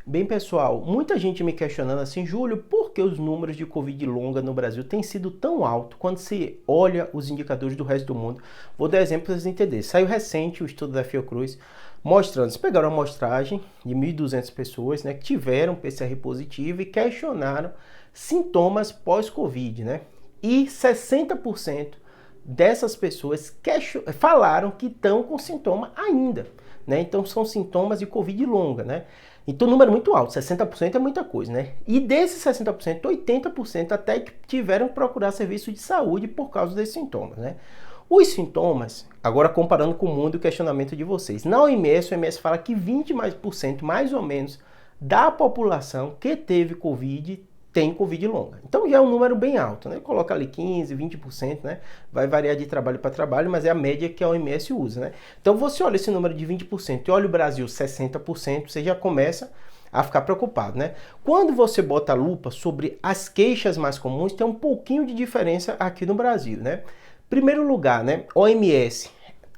Bem, pessoal, muita gente me questionando assim, Júlio, por que os números de Covid longa no Brasil têm sido tão altos quando se olha os indicadores do resto do mundo? Vou dar exemplo para vocês entenderem. Saiu recente o estudo da Fiocruz mostrando, eles pegaram uma amostragem de 1.200 pessoas, né, que tiveram PCR positivo e questionaram sintomas pós-Covid, né? E 60% dessas pessoas falaram que estão com sintoma ainda, né? Então são sintomas de Covid longa, né? Então, número muito alto, 60% é muita coisa, né? E desses 60%, 80% até que tiveram que procurar serviço de saúde por causa desses sintomas, né? Os sintomas, agora comparando com o mundo e o questionamento de vocês, na OMS, o OMS fala que 20% mais ou menos da população que teve Covid tem Covid longa. Então já é um número bem alto, né? Coloca ali 15, 20%, né? Vai variar de trabalho para trabalho, mas é a média que a OMS usa, né? Então você olha esse número de 20% e olha o Brasil 60%, você já começa a ficar preocupado, né? Quando você bota a lupa sobre as queixas mais comuns, tem um pouquinho de diferença aqui no Brasil, né? Primeiro lugar, né? OMS,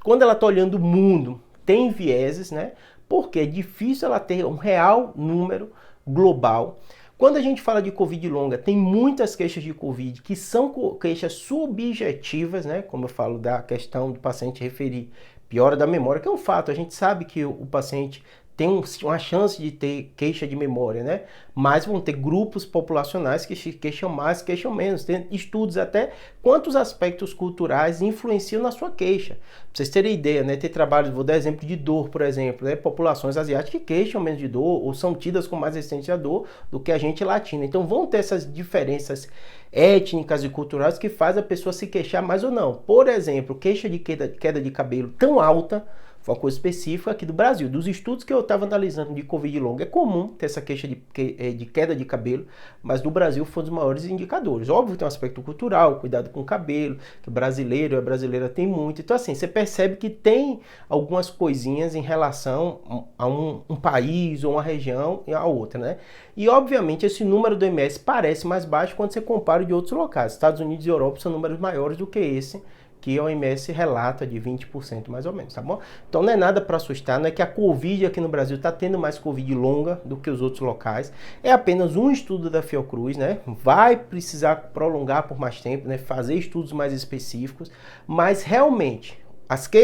quando ela está olhando o mundo, tem vieses, né? Porque é difícil ela ter um real número global. Quando a gente fala de Covid longa, tem muitas queixas de Covid que são queixas subjetivas, né? Como eu falo da questão do paciente referir piora da memória, que é um fato. A gente sabe que o paciente tem uma chance de ter queixa de memória, né? Mas vão ter grupos populacionais que queixam mais, queixam menos. Tem estudos até quantos aspectos culturais influenciam na sua queixa. Pra vocês terem ideia, né? Ter trabalhos, vou dar exemplo de dor, por exemplo, né? Populações asiáticas que queixam menos de dor ou são tidas com mais resistência à dor do que a gente latina. Então vão ter essas diferenças étnicas e culturais que faz a pessoa se queixar mais ou não. Por exemplo, queixa de queda de cabelo tão alta, foi uma coisa específica aqui do Brasil. Dos estudos que eu estava analisando de Covid longa, é comum ter essa queixa de queda de cabelo, mas no Brasil foi um dos maiores indicadores. Óbvio que tem um aspecto cultural, cuidado com o cabelo, que o brasileiro e a brasileira tem muito. Então, assim, você percebe que tem algumas coisinhas em relação a um país ou uma região e a outra, né? E, obviamente, esse número do MS parece mais baixo quando você compara de outros locais. Estados Unidos e Europa são números maiores do que esse, que a OMS relata de 20% mais ou menos, tá bom? Então não é nada para assustar, não é que a Covid aqui no Brasil está tendo mais Covid longa do que os outros locais, é apenas um estudo da Fiocruz, né? Vai precisar prolongar por mais tempo, né? Fazer estudos mais específicos, mas realmente as queixas